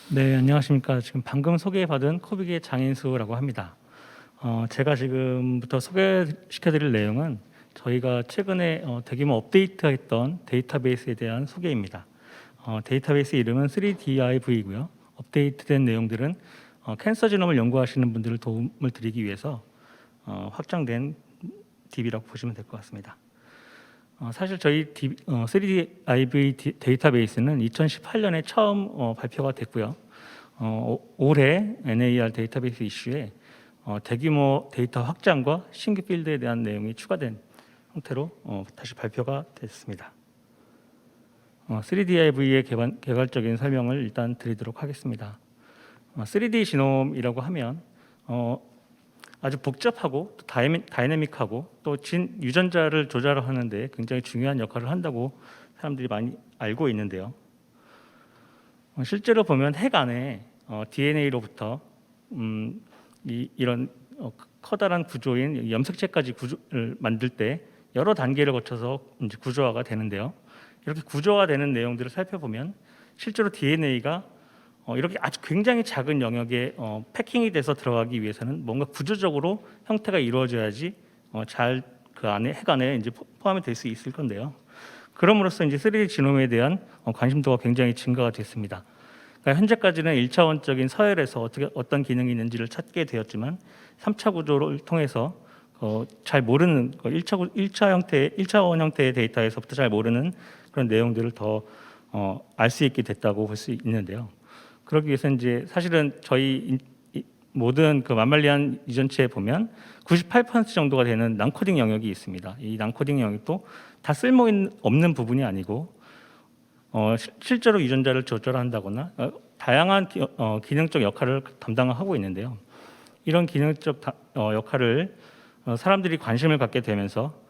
네, 안녕하십니까. 지금 방금 소개받은 코빅의 장인수라고 합니다. 제가 지금부터 소개시켜드릴 내용은 저희가 최근에 대규모 업데이트했던 데이터베이스에 대한 소개입니다. 데이터베이스 이름은 3DIV고요. 업데이트된 내용들은 캔서 지놈을 연구하시는 분들을 도움을 드리기 위해서 확장된 DB라고 보시면 될 것 같습니다. 사실 저희 3DIV 데이터베이스는 2018년에 처음 발표가 됐고요. 올해 NAR 데이터베이스 이슈에 대규모 데이터 확장과 신규 필드에 대한 내용이 추가된 형태로 다시 발표가 됐습니다. 3DIV의 개괄적인 설명을 일단 드리도록 하겠습니다. 3D 지놈이라고 하면 아주 복잡하고 또 다이내믹하고 또 유전자를 조절하는데 굉장히 중요한 역할을 한다고 사람들이 많이 알고 있는데요. 실제로 보면 핵 안에 DNA로부터 이런 커다란 구조인 염색체까지 구조를 만들 때 여러 단계를 거쳐서 이제 구조화가 되는데요. 이렇게 구조화되는 내용들을 살펴보면 실제로 DNA가 이렇게 아주 굉장히 작은 영역에 패킹이 돼서 들어가기 위해서는 뭔가 구조적으로 형태가 이루어져야지 잘 그 안에 핵 안에 이제 포함이 될 수 있을 건데요. 그럼으로써 이제 3D 지놈에 대한 관심도가 굉장히 증가가 됐습니다. 그러니까 현재까지는 1차원적인 서열에서 어떤 기능이 있는지를 찾게 되었지만 3차 구조를 통해서 잘 모르는 1차원 형태의 데이터에서부터 잘 모르는 그런 내용들을 더 알 수 있게 됐다고 볼 수 있는데요. 그러기 위해서 이제 사실은 저희 모든 그 마말리안 유전체에 보면 98% 정도가 되는 난코딩 영역이 있습니다. 이 난코딩 영역도 다 쓸모 없는 부분이 아니고 실제로 유전자를 조절한다거나 다양한 기능적 역할을 담당하고 있는데요. 이런 기능적 역할을 사람들이 관심을 갖게 되면서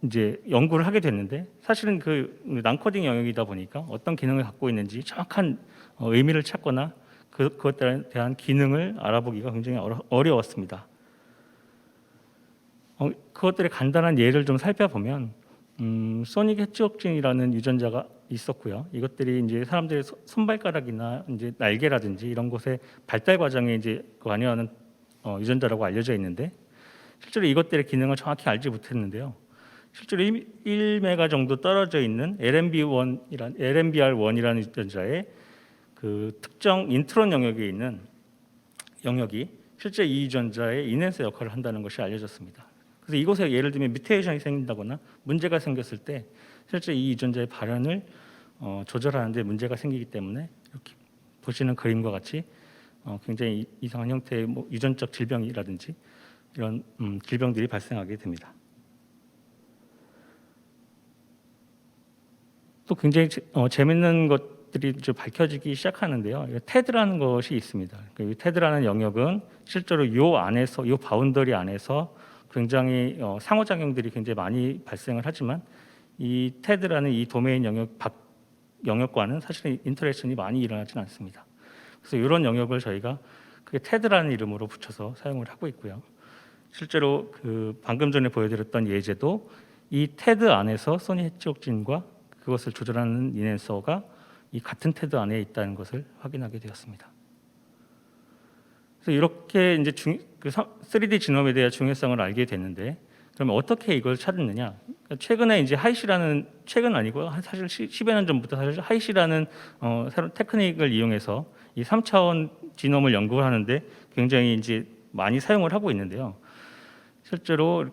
이제 연구를 하게 됐는데 사실은 그 난코딩 영역이다 보니까 어떤 기능을 갖고 있는지 정확한 의미를 찾거나 그것에 대한 기능을 알아보기가 굉장히 어려웠습니다. 그것들의 간단한 예를 좀 살펴보면 소닉 해치옥진이라는 유전자가 있었고요. 이것들이 이제 사람들의 손발가락이나 이제 날개라든지 이런 곳에 발달 과정에 이제 관여하는 유전자라고 알려져 있는데 실제로 이것들의 기능을 정확히 알지 못했는데요. 실제로 1메가 정도 떨어져 있는 LMBR1이라는 유전자의 그 특정 인트론 영역에 있는 영역이 실제 이 유전자의 인핸서 역할을 한다는 것이 알려졌습니다. 그래서 이곳에 예를 들면 뮤테이션이 생긴다거나 문제가 생겼을 때 실제 이 유전자의 발현을 조절하는 데 문제가 생기기 때문에 이렇게 보시는 그림과 같이 굉장히 이상한 형태의 유전적 질병이라든지 이런 질병들이 발생하게 됩니다. 또 굉장히 재밌는 것들이 좀 밝혀지기 시작하는데요. 테드라는 것이 있습니다. 이 테드라는 영역은 실제로 이 안에서, 이 바운더리 안에서 굉장히 상호작용들이 굉장히 많이 발생을 하지만 이 테드라는 이 도메인 영역과는 사실은 인터랙션이 많이 일어나지는 않습니다. 그래서 이런 영역을 저희가 그게 테드라는 이름으로 붙여서 사용을 하고 있고요. 실제로 그 방금 전에 보여드렸던 예제도 이 테드 안에서 소니 해치옥진과 그것을 조절하는 인핸서가 이 같은 테드 안에 있다는 것을 확인하게 되었습니다. 그래서 이렇게 이제 3D 지놈에 대한 중요성을 알게 됐는데 그러면 어떻게 이걸 찾느냐? 최근에 이제 하이시라는 최근 아니고 사실 10여 년 전부터 사실 하이시라는 새로운 테크닉을 이용해서 이 3차원 지놈을 연구를 하는데 굉장히 이제 많이 사용을 하고 있는데요. 실제로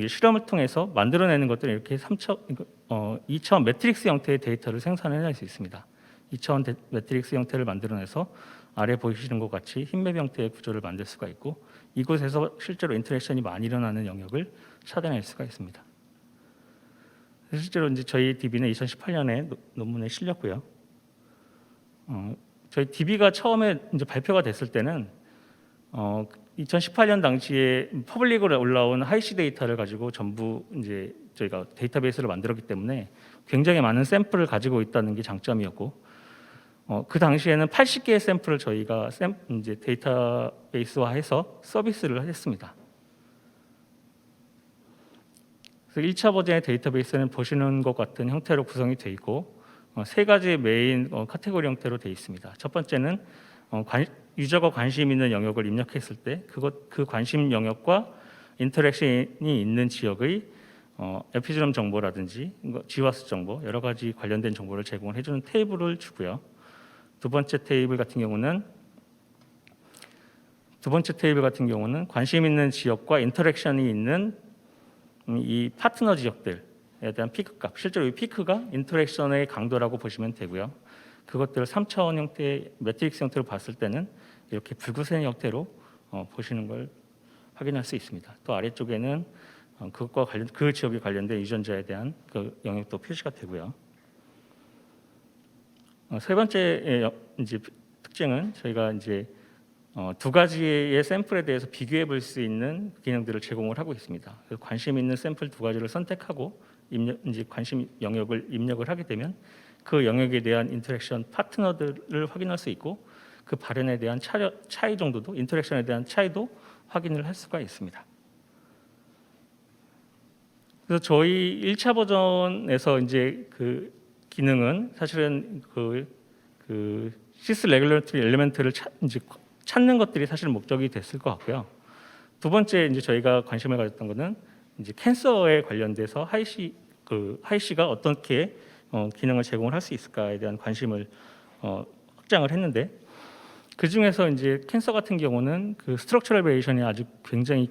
실험을 통해서 만들어내는 것들은 이렇게 2차원 매트릭스 형태의 데이터를 생산해낼 수 있습니다. 2차원 매트릭스 형태를 만들어내서 아래 보시는 것 같이 흰맵 형태의 구조를 만들 수가 있고 이곳에서 실제로 인터랙션이 많이 일어나는 영역을 찾아낼 수가 있습니다. 실제로 이제 저희 DB는 2018년에 논문에 실렸고요. 저희 DB가 처음에 이제 발표가 됐을 때는 2018년 당시에 퍼블릭으로 올라온 하이시 데이터를 가지고 전부 이제 저희가 데이터베이스를 만들었기 때문에 굉장히 많은 샘플을 가지고 있다는 게 장점이었고 그 당시에는 80개의 샘플을 저희가 이제 데이터베이스화해서 서비스를 했습니다. 그래서 1차 버전의 데이터베이스는 보시는 것 같은 형태로 구성이 되어 있고 세 가지 메인 카테고리 형태로 되어 있습니다. 첫 번째는 유저가 관심 있는 영역을 입력했을 때 그 관심 영역과 인터랙션이 있는 지역의 에피지넘 정보라든지 GWAS 정보 여러 가지 관련된 정보를 제공을 해주는 테이블을 주고요. 두 번째 테이블 같은 경우는 관심 있는 지역과 인터랙션이 있는 이 파트너 지역들에 대한 피크값, 실제로 이 피크가 인터랙션의 강도라고 보시면 되고요. 그것들을 3차원 형태의 매트릭스 형태로 봤을 때는 이렇게 붉은색 형태로 보시는 걸 확인할 수 있습니다. 또 아래쪽에는 그것과 그 지역에 관련된 유전자에 대한 그 영역도 표시가 되고요. 세 번째 이제 특징은 저희가 이제 두 가지의 샘플에 대해서 비교해 볼 수 있는 기능들을 제공을 하고 있습니다. 관심 있는 샘플 두 가지를 선택하고 이제 관심 영역을 입력을 하게 되면 그 영역에 대한 인터랙션 파트너들을 확인할 수 있고 그 발현에 대한 차이 정도도 인터랙션에 대한 차이도 확인을 할 수가 있습니다. 그래서 저희 1차 버전에서 이제 그 기능은 사실은 그 시스 레귤러토리 엘리멘트를 이제 찾는 것들이 사실 목적이 됐을 것 같고요. 두 번째 이제 저희가 관심을 가졌던 것은 이제 캔서에 관련돼서 하이시가 어떻게 기능을 제공을 할 수 있을까에 대한 관심을 확장을 했는데 그 중에서 이제 캔서 같은 경우는 그 스트럭처럴 베리에이션이 아주 굉장히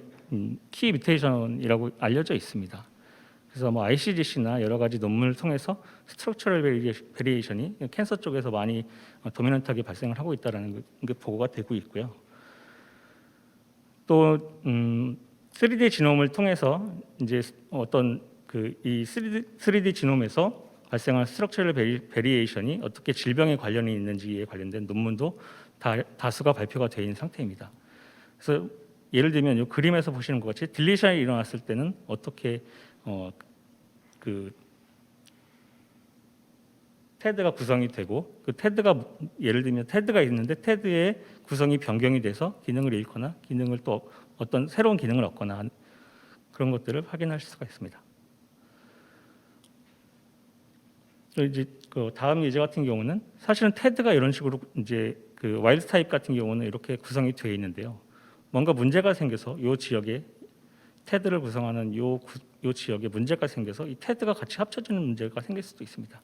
키 뮤테이션이라고 알려져 있습니다. 그래서 뭐 ICGC나 여러 가지 논문을 통해서 스트럭처럴 베리에이션이 캔서 쪽에서 많이 도미넌트하게 발생을 하고 있다라는 게 보고가 되고 있고요. 또 3D 지놈을 통해서 이제 어떤 이 3D 지놈에서 발생한 스트럭처럴 베리에이션이 어떻게 질병에 관련이 있는지에 관련된 논문도 다수가 발표가 되어 있는 상태입니다. 그래서 예를 들면 이 그림에서 보시는 것 같이 딜리션이 일어났을 때는 어떻게 그 테드가 구성이 되고 그 테드가 예를 들면 테드가 있는데 테드의 구성이 변경이 돼서 기능을 잃거나 기능을 또 어떤 새로운 기능을 얻거나 그런 것들을 확인할 수가 있습니다. 이제 그 다음 예제 같은 경우는 사실은 테드가 이런 식으로 이제 그 와일드 타입 같은 경우는 이렇게 구성이 되어 있는데요. 뭔가 문제가 생겨서 이 지역에 테드를 구성하는 이 지역에 문제가 생겨서 이 테드가 같이 합쳐지는 문제가 생길 수도 있습니다.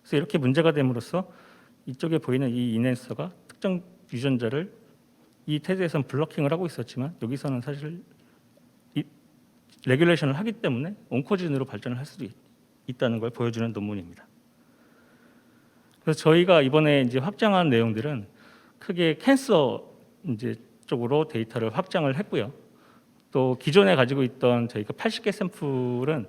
그래서 이렇게 문제가 됨으로써 이쪽에 보이는 이 인핸서가 특정 유전자를 이 테드에서는 블러킹을 하고 있었지만 여기서는 사실 레귤레이션을 하기 때문에 온코진으로 발전을 할 수도 있다는 걸 보여주는 논문입니다. 그래서 저희가 이번에 이제 확장한 내용들은 크게 캔서 이제 쪽으로 데이터를 확장을 했고요. 또 기존에 가지고 있던 저희가 80개 샘플은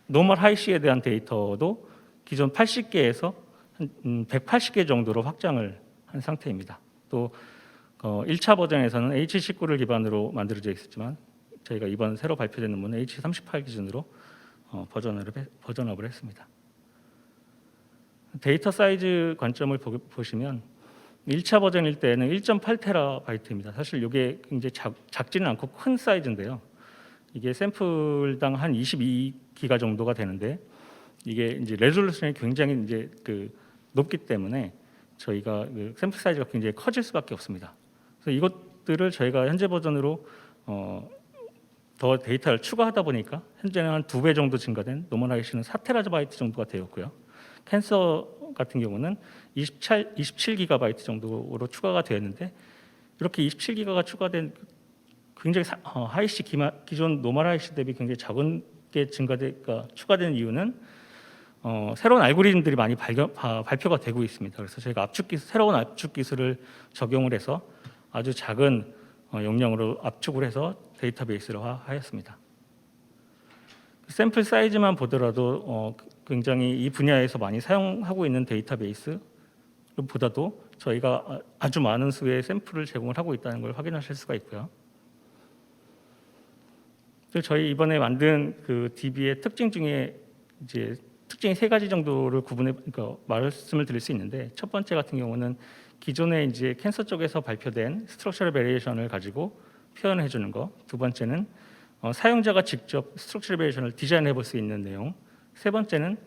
노멀 하이시에 대한 데이터도 기존 80개에서 한 180개 정도로 확장을 한 상태입니다. 또 1차 버전에서는 H19를 기반으로 만들어져 있었지만 저희가 이번 새로 발표된 논문은 H38 기준으로 버전업을 했습니다. 데이터 사이즈 관점을 보시면 1차 버전일 때는 1.8TB입니다. 사실 이게 굉장히 작지는 않고 큰 사이즈인데요. 이게 샘플당 한 22기가 정도가 되는데 이게 이제 레졸루션이 굉장히 이제 높기 때문에 저희가 샘플 사이즈가 굉장히 커질 수밖에 없습니다. 그래서 이것들을 저희가 현재 버전으로 더 데이터를 추가하다 보니까 현재는 한 2배 정도 증가된 노멀하이시는 4TB 정도가 되었고요. 캔서 같은 경우는 27GB 정도로 추가가 되었는데 이렇게 27GB가 추가된 굉장히 하이시 기존 노멀 하이시 대비 굉장히 작은 게 추가된 이유는 새로운 알고리즘들이 많이 발표가 되고 있습니다. 그래서 저희가 새로운 압축 기술을 적용을 해서 아주 작은 용량으로 압축을 해서 데이터베이스를 하였습니다. 샘플 사이즈만 보더라도 굉장히 이 분야에서 많이 사용하고 있는 데이터베이스보다도 저희가 아주 많은 수의 샘플을 제공을 하고 있다는 걸 확인하실 수가 있고요. 저희 이번에 만든 그 DB의 특징 중에 이제 특징이 3가지 정도를 말씀을 드릴 수 있는데 첫 번째 같은 경우는 기존에 이제 캔서 쪽에서 발표된 스트럭처럴 베리에이션을 가지고 표현해 주는 거. 두 번째는 사용자가 직접 스트럭처럴 베리에이션을 디자인해 볼 수 있는 내용. 세 번째는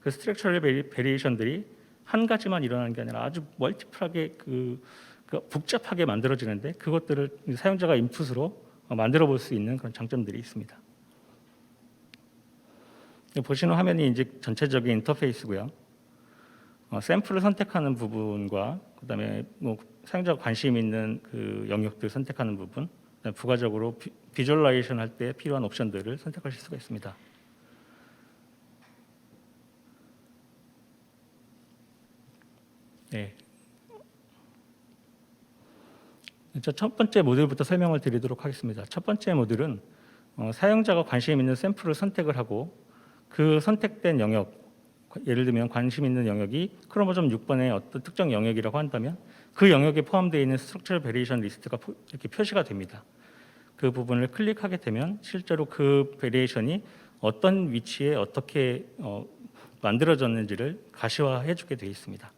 그 스트럭처럴 베리에이션들이 한 가지만 일어나는 게 아니라 아주 멀티플하게 그 복잡하게 만들어지는데 그것들을 사용자가 인풋으로 만들어 볼 수 있는 그런 장점들이 있습니다. 보시는 화면이 이제 전체적인 인터페이스고요. 샘플을 선택하는 부분과 그다음에 뭐 사용자가 관심 있는 그 영역들 선택하는 부분, 그다음에 부가적으로 비주얼라이제이션 할 때 필요한 옵션들을 선택하실 수가 있습니다. 네. 첫 번째 모듈부터 설명을 드리도록 하겠습니다. 첫 번째 모듈은 사용자가 관심 있는 샘플을 선택을 하고 그 선택된 영역, 예를 들면 관심 있는 영역이 크로모점 6번의 어떤 특정 영역이라고 한다면 그 영역에 포함되어 있는 스트럭처럴 베리에이션 리스트가 이렇게 표시가 됩니다. 그 부분을 클릭하게 되면 실제로 그 베리에이션이 어떤 위치에 어떻게 만들어졌는지를 가시화해 주게 되어 있습니다.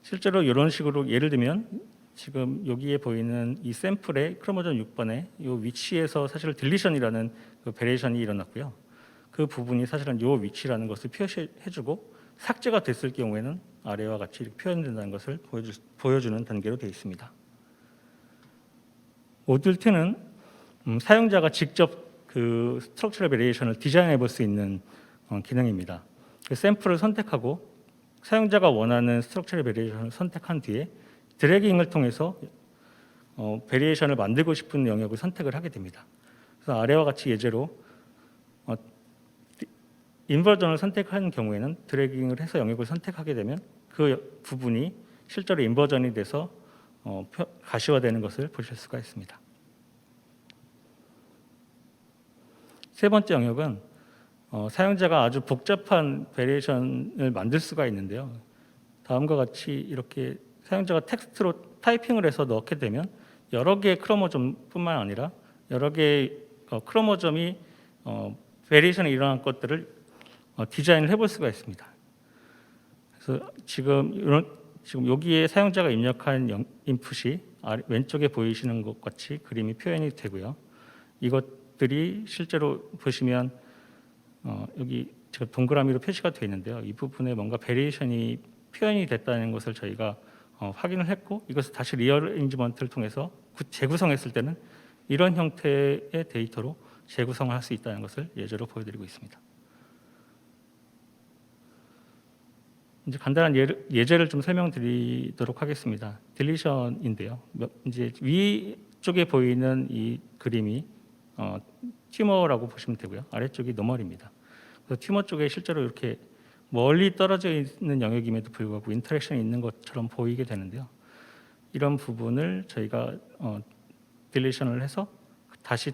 실제로 이런 식으로 예를 들면 지금 여기에 보이는 이 샘플의 크로모점 6번의 이 위치에서 사실 딜리션이라는 그 베리에이션이 일어났고요. 그 부분이 사실은 이 위치라는 것을 표시해주고 삭제가 됐을 경우에는 아래와 같이 이렇게 표현된다는 것을 보여주는 단계로 되어 있습니다. 모듈 2는 사용자가 직접 그 스트럭처럴 베리에이션을 디자인해 볼 수 있는 기능입니다. 그 샘플을 선택하고 사용자가 원하는 스트럭처럴 베리에이션을 선택한 뒤에 드래깅을 통해서 베리에이션을 만들고 싶은 영역을 선택을 하게 됩니다. 그래서 아래와 같이 예제로 인버전을 선택하는 경우에는 드래깅을 해서 영역을 선택하게 되면 그 부분이 실제로 인버전이 돼서 가시화되는 것을 보실 수가 있습니다. 세 번째 영역은 사용자가 아주 복잡한 베리에이션을 만들 수가 있는데요. 다음과 같이 이렇게 사용자가 텍스트로 타이핑을 해서 넣게 되면 여러 개의 크로모점뿐만 아니라 여러 개의 크로모점이 베리에이션이 일어난 것들을 디자인을 해볼 수가 있습니다. 그래서 지금 여기에 사용자가 입력한 인풋이 왼쪽에 보이시는 것 같이 그림이 표현이 되고요. 이것들이 실제로 보시면 여기 지금 동그라미로 표시가 되어 있는데요. 이 부분에 뭔가 베리에이션이 표현이 됐다는 것을 저희가 확인을 했고 이것을 다시 리어레인지먼트를 통해서 재구성했을 때는 이런 형태의 데이터로 재구성을 할 수 있다는 것을 예제로 보여드리고 있습니다. 이제 간단한 예제를 좀 설명드리도록 하겠습니다. 딜리션인데요. 이제 위쪽에 보이는 이 그림이 튜머라고 보시면 되고요. 아래쪽이 노멀입니다. 그래서 튜머 쪽에 실제로 이렇게 멀리 떨어져 있는 영역임에도 불구하고 인터랙션이 있는 것처럼 보이게 되는데요. 이런 부분을 저희가 딜리션을 해서 다시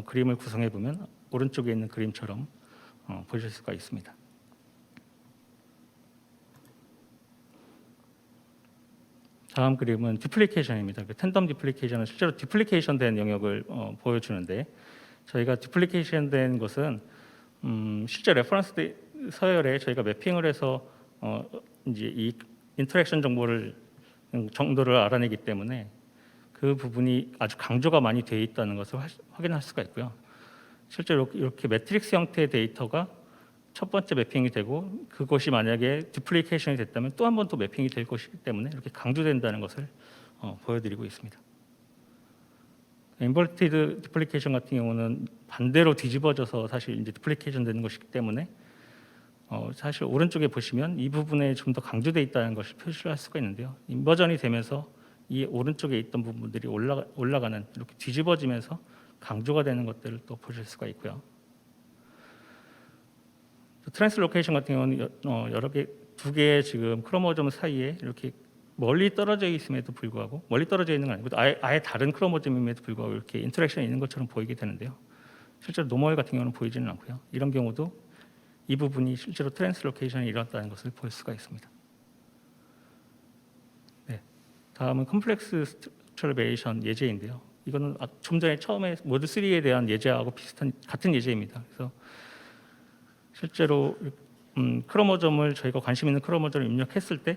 그림을 구성해 보면 오른쪽에 있는 그림처럼 보실 수가 있습니다. 다음 그림은 디플리케이션입니다. 텐덤 디플리케이션은 실제로 디플리케이션 된 영역을 보여주는데 저희가 디플리케이션 된 것은 실제 레퍼런스 서열에 저희가 매핑을 해서 이제 이 인터랙션 정도를 알아내기 때문에 그 부분이 아주 강조가 많이 되어 있다는 것을 확인할 수가 있고요. 실제로 이렇게 매트릭스 형태의 데이터가 첫 번째 매핑이 되고 그것이 만약에 디플리케이션이 됐다면 또 한 번 또 매핑이 될 것이기 때문에 이렇게 강조된다는 것을 보여드리고 있습니다. 인버티드 디플리케이션 같은 경우는 반대로 뒤집어져서 사실 이제 디플리케이션 되는 것이기 때문에 사실 오른쪽에 보시면 이 부분에 좀 더 강조되어 있다는 것을 표시를 할 수가 있는데요. 인버전이 되면서 이 오른쪽에 있던 부분들이 올라가는 이렇게 뒤집어지면서 강조가 되는 것들을 또 보실 수가 있고요. 트랜스로케이션 같은 경우는 여러 개, 두 개의 지금 크로모점 사이에 이렇게 멀리 떨어져 있음에도 불구하고 멀리 떨어져 있는 건 아니고 아예 다른 크로모점임에도 불구하고 이렇게 인터랙션이 있는 것처럼 보이게 되는데요. 실제로 노멀 같은 경우는 보이지는 않고요. 이런 경우도 이 부분이 실제로 트랜스로케이션이 일어났다는 것을 볼 수가 있습니다. 네, 다음은 컴플렉스 스트럭처럴 베리에이션 예제인데요. 이거는 좀 전에 처음에 모듈 3에 대한 예제하고 같은 예제입니다. 그래서 실제로 크로모점을 저희가 관심 있는 크로모점을 입력했을 때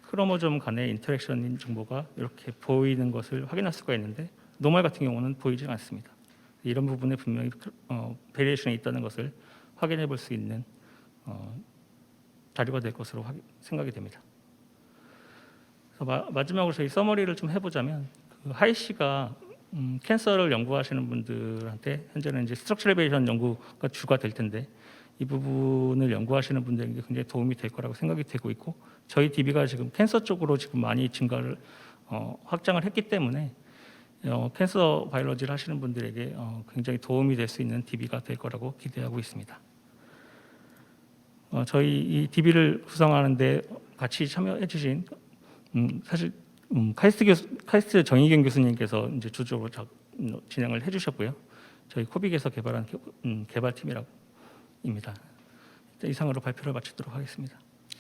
크로모점 간의 인터랙션 정보가 이렇게 보이는 것을 확인할 수가 있는데 노멀 같은 경우는 보이지 않습니다. 이런 부분에 분명히 베리에이션이 있다는 것을 확인해 볼 수 있는 자료가 될 것으로 생각이 됩니다. 그래서 마지막으로 저희 서머리를 좀 해보자면 하이씨가 캔서를 연구하시는 분들한테 현재는 이제 스트럭처럴 베이션 연구가 주가 될 텐데 이 부분을 연구하시는 분들에게 굉장히 도움이 될 거라고 생각이 되고 있고 저희 DB가 지금 캔서 쪽으로 지금 많이 증가를 확장을 했기 때문에 캔서 바이올로지를 하시는 분들에게 굉장히 도움이 될 수 있는 DB가 될 거라고 기대하고 있습니다. 저희 이 DB를 구성하는데 같이 참여해 주신 사실 카이스트 정희경 교수님께서 이제 주적으로 진행을 해주셨고요. 저희 코빅에서 개발한 개발팀입니다. 이상으로 발표를 마치도록 하겠습니다.